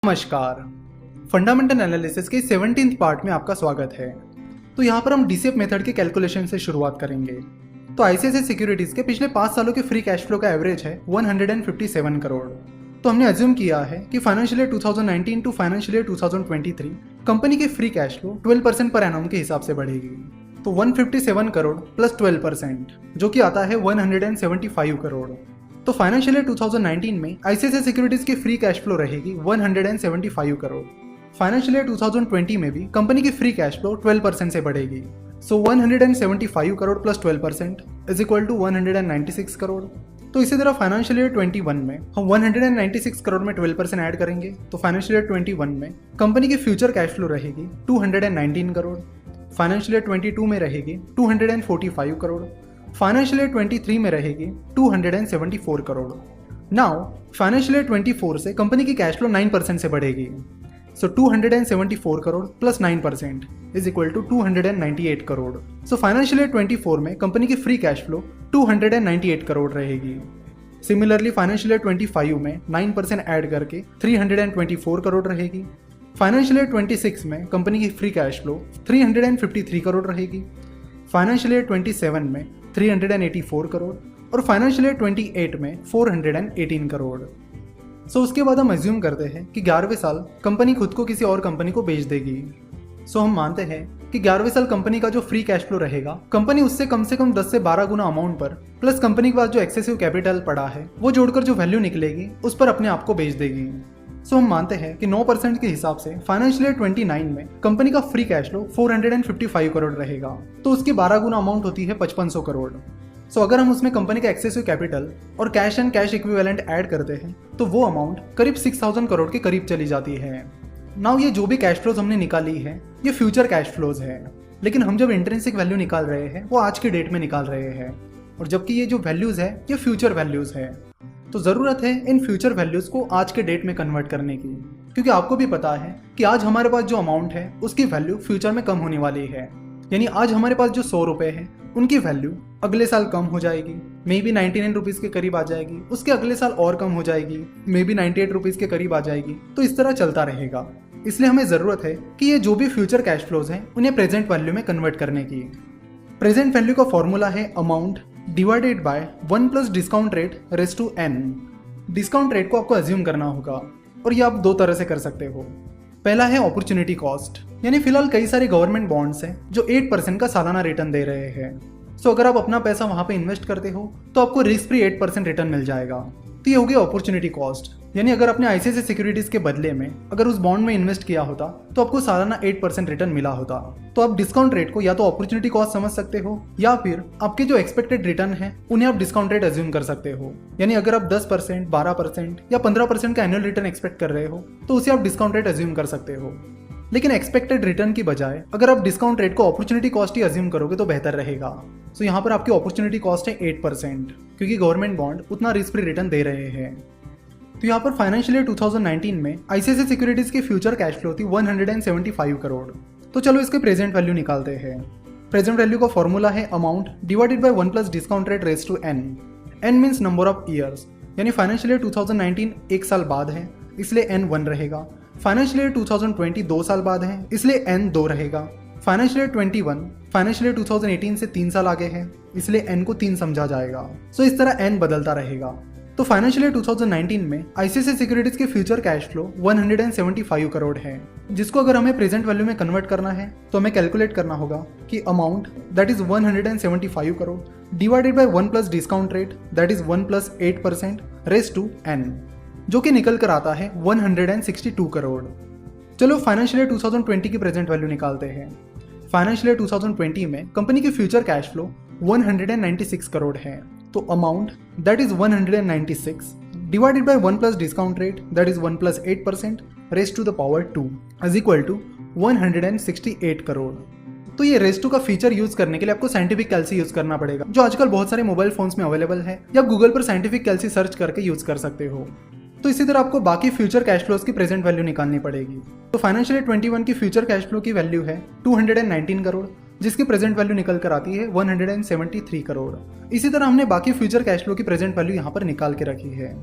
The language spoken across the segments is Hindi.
नमस्कार। फंडामेंटल एनालिसिस के 17th पार्ट में आपका स्वागत है। तो यहाँ पर हम डीसीएफ मेथड के कैलकुलेशन से शुरुआत करेंगे। तो आईसीआईसीआई सिक्योरिटीज के पिछले 5 सालों के फ्री कैश फ्लो का एवरेज है 157 करोड़। तो हमने अज्यूम किया है कि financial year 2019 to financial year 2023 company की free cash flow 12% per annum के हिसाब से बढ़ेगी। तो 157 करोड़ प्लस 12% जो कि आता है 175 करोड़। तो फाइनेंशियल ईयर 2019 में आईसीआईसीआई सिक्योरिटीज की फ्री कैश फ्लो रहेगी 175 करोड़। फाइनेंशियल ईयर 2020 में भी कंपनी की फ्री कैश फ्लो 12% से बढ़ेगी। So 175 crore plus 12% is equal to 196 crore. तो इसी तरह फाइनेंशियल ईयर 21 में हम 196 करोड़ में 12% ऐड करेंगे। तो फाइनेंशियल ईयर 21 में कंपनी की फ्यूचर कैश फ्लो रहेगी 219 करोड़। फाइनेंशियल ईयर 22 में रहेगी 245 करोड़। फाइनेंशियल ईयर 23 में रहेगी 274 करोड़। नाउ फाइनेंशियल ईयर 24 से कंपनी की कैश फ्लो 9% से बढ़ेगी। So 274 crore plus 9% is equal to 298 crore. So financial year 24 में कंपनी की फ्री कैश फ्लो 298 करोड़ रहेगी। सिमिलरली फाइनेंशियल ईयर 25 में 9% ऐड करके 324 करोड़ रहेगी। फाइनेंशियल ईयर 26 में कंपनी की फ्री कैश फ्लो 353 करोड़ रहेगी। फाइनेंशियल ईयर 27 में 384 करोड़ और फाइनेंशियल ईयर 28 में 418 करोड़। सो उसके बाद हम अज्यूम करते हैं कि 11वें साल कंपनी खुद को किसी और कंपनी को बेच देगी। सो हम मानते हैं कि 11वें साल कंपनी का जो फ्री कैश फ्लो रहेगा कंपनी उससे कम 10 से 12 गुना अमाउंट पर प्लस कंपनी के पास जो एक्सेसिव कैपिटल पड़ा है वो जोड़कर जो वैल्यू निकलेगी उस पर अपने आप को बेच देगी। सो हम मानते हैं कि 9% के हिसाब से फाइनेंशियल ईयर 29 में कंपनी का फ्री कैश फ्लो 455 करोड़ रहेगा। तो उसकी 12 गुना अमाउंट होती है 5500 करोड़। सो अगर हम उसमें कंपनी का एक्सेसिव कैपिटल और cash and cash equivalent add करते हैं तो वो अमाउंट करीब 6000 करोड़ के करीब चली जाती है। नाउ ये जो भी कैश फ्लोज हमने निकाली है ये फ्यूचर कैश फ्लोज है, लेकिन हम जब इंट्रिंसिक वैल्यू निकाल रहे हैं वो आज के डेट में निकाल रहे हैं, और जबकि ये जो वैल्यूज है ये फ्यूचर वैल्यूज है। तो ज़रूरत है इन फ्यूचर वैल्यूज़ को आज के डेट में कन्वर्ट करने की, क्योंकि आपको भी पता है कि आज हमारे पास जो अमाउंट है उसकी वैल्यू फ्यूचर में कम होने वाली है। यानी आज हमारे पास जो 100 रुपये है उनकी वैल्यू अगले साल कम हो जाएगी, मे बी 99 रुपीज़ के करीब आ जाएगी, उसके अगले साल और कम हो जाएगी, मे बी 98 रुपीज़ के करीब आ जाएगी। तो इस तरह चलता रहेगा। इसलिए हमें ज़रूरत है कि ये जो भी फ्यूचर कैश फ्लोज हैं उन्हें प्रेजेंट वैल्यू में कन्वर्ट करने की। प्रेजेंट वैल्यू का फॉर्मूला है amount divided by 1 plus discount rate raise to n। Discount rate को आपको अज्यूम करना होगा और ये आप दो तरह से कर सकते हो। पहला है अपॉर्चुनिटी कॉस्ट, यानी फिलहाल कई सारे गवर्नमेंट बॉन्ड्स हैं जो 8% का सालाना रिटर्न दे रहे हैं। सो अगर आप अपना पैसा वहां पे इन्वेस्ट करते हो तो आपको रिस्क फ्री 8% रिटर्न मिल जाएगा। तो ये हो गया अपॉर्चुनिटी कॉस्ट, यानी अगर आपने आईसीआईसीआई सिक्योरिटीज के बदले में अगर उस बॉन्ड में इन्वेस्ट किया होता तो आपको सालाना 8% रिटर्न मिला होता। तो आप डिस्काउंट रेट को या तो अपॉर्चुनिटी कॉस्ट समझ सकते हो या फिर आपके जो एक्सपेक्टेड रिटर्न है उन्हें आप डिस्काउंट रेट अज्यूम कर सकते हो। यानी अगर आप 10%, 12% या 15% का एनुअल रिटर्न एक्सपेक्ट कर रहे हो तो उसे आप डिस्काउंट रेट अज्यूम कर सकते हो। लेकिन एक्सपेक्टेड रिटर्न की बजाय अगर आप डिस्काउंट रेट को अपॉर्चुनिटी कॉस्ट ही अज्यूम करोगे तो बेहतर रहेगा। सो यहाँ पर आपकी अपॉर्चुनिटी कॉस्ट है 8%, क्योंकि गवर्नमेंट बॉन्ड उतना रिस्क फ्री रिटर्न दे रहे हैं। तो यहाँ पर फाइनेंशियल ईयर 2019 में आईसीआईसीआई सिक्योरिटीज की फ्यूचर कैश फ्लो थी 175 करोड़। तो चलो इसके प्रेजेंट वैल्यू निकालते हैं। प्रेजेंट वैल्यू का फॉर्मूला है amount divided by 1 plus discount rate raise to n। n means number of years, यानी फाइनेंशियल ईयर 2019 एक साल बाद है इसलिए n 1 रहेगा। फाइनेंशियल ईयर 2020 2 साल बाद है इसलिए n 2 रहेगा। फाइनेंशियल ईयर 21 फाइनेंशियल ईयर 2018 से 3 साल आगे है इसलिए n को 3 समझा जाएगा। सो इस तरह n बदलता रहेगा। तो फाइनेंशियल ईयर 2019 में आईसीआईसीआई सिक्योरिटीज की फ्यूचर कैश फ्लो 175 करोड़ है, जिसको अगर हमें प्रेजेंट वैल्यू में कन्वर्ट करना है तो हमें कैलकुलेट करना होगा कि amount that is 175 crore divided by 1 plus discount rate that is 1 plus 8% raise to n, जो कि निकल कर आता है 162 करोड़। चलो फाइनेंशियल ईयर 2020 की प्रेजेंट वैल्यू निकालते हैं। फाइनेंशियल ईयर 2020 में कंपनी की फ्यूचर कैश फ्लो 196 करोड़ है। तो amount that is 196 divided by 1 plus discount rate that is 1 plus 8% raise to the power 2 is equal to 168 crore. तो ये रेज़ टू का फीचर यूज करने के लिए आपको साइंटिफिक कैल्सी यूज करना पड़ेगा, जो आजकल बहुत सारे मोबाइल फोन्स में अवेलेबल है, या आप गूगल पर साइंटिफिक कैल्सी सर्च करके यूज कर सकते हो। तो इसी तरह आपको बाकी फ्यूचर कैश फ्लोज की प्रेजेंट वैल्यू निकालनी पड़ेगी। तो फाइनेंशियल ईयर 21 की फ्यूचर कैश फ्लो की वैल्यू है 219 करोड़, जिसकी प्रेजेंट वैल्यू निकल कर आती है 173 करोड़। इसी तरह हमने बाकी फ्यूचर कैश फ्लो की प्रेजेंट वैल्यू यहाँ पर निकाल के रखी है।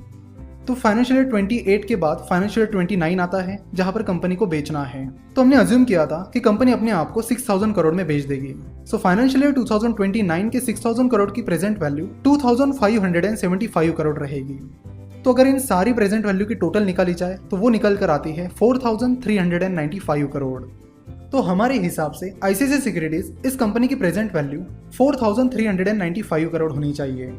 तो फाइनेंशियल ईयर 28 के बाद फाइनेंशियल ईयर 29 आता है जहां पर कंपनी को बेचना है। तो हमने अज्यूम किया था कि कंपनी अपने आप को 6000 करोड़ में बेच देगी। सो फाइनेंशियल ईयर 2029 के 6000 करोड़ की प्रेजेंट वैल्यू 2575 करोड़ रहेगी। तो अगर इन सारी प्रेजेंट वैल्यू की टोटल निकाली जाए तो वो निकल कर आती है 4395 करोड़। तो हमारे हिसाब से आईसीआईसीआई सिक्योरिटीज इस कंपनी की प्रेजेंट वैल्यू 4395 करोड़ होनी चाहिए।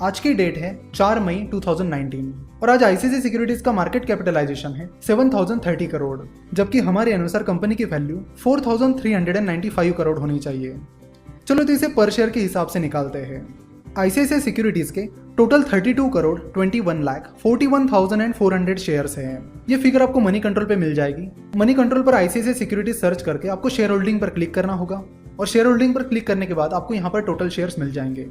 आज की डेट है 4 मई 2019 और आज आईसीआईसीआई सिक्योरिटीज का मार्केट कैपिटलाइजेशन है 7030 करोड़, जबकि हमारे अनुसार कंपनी की वैल्यू 4395 करोड़ होनी चाहिए। चलो तो इसे पर शेयर के हिसाब से निकालते हैं। आईसीआईसीआई सिक्योरिटीज के टोटल 32 करोड़ 21 लाख 41,400 शेयर्स हैं। ये फिगर आपको मनी कंट्रोल पे मिल जाएगी। मनी कंट्रोल पर आईसीआईसीआई सिक्योरिटीज सर्च करके आपको शेयर होल्डिंग पर क्लिक करना होगा और शेयर होल्डिंग पर क्लिक करने के बाद आपको यहाँ पर टोटल शेयर्स मिल जाएंगे।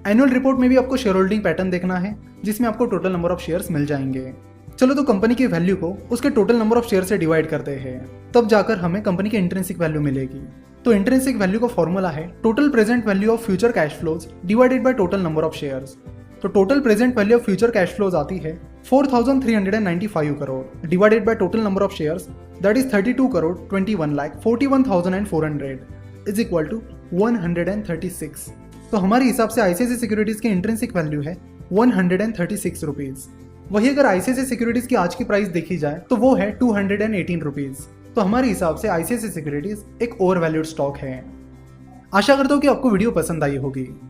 एनुअल रिपोर्ट में भी आपको शेयर होल्डिंग पैटर्न देखना है जिसमें आपको टोटल नंबर ऑफ शेयर्स मिल जाएंगे। चलो तो कंपनी की वैल्यू को उसके टोटल नंबर ऑफ शेयर से डिवाइड करते हैं, तब जाकर हमें कंपनी की इंट्रिंसिक वैल्यू मिलेगी। तो इंट्रिंसिक वैल्यू का फॉर्मूला है total present value of future cash flows divided by total number of shares. तो total present value of future cash flows आती है 4395 crore divided by total number of shares, that is 32 crore 21 lakh 41,400 is equal to 136। तो हमारे हिसाब से आईसीआईसीआई सिक्योरिटीज की इंट्रिंसिक वैल्यू है 136 रुपीज। वही अगर आईसीआईसीआई सिक्योरिटीज की आज की प्राइस देखी जाए तो वो है 218 रुपीज। तो हमारे हिसाब से आईसीआईसीआई सिक्योरिटीज एक ओवर वैल्यूड स्टॉक है। आशा करता हूँ कि आपको वीडियो पसंद आई होगी।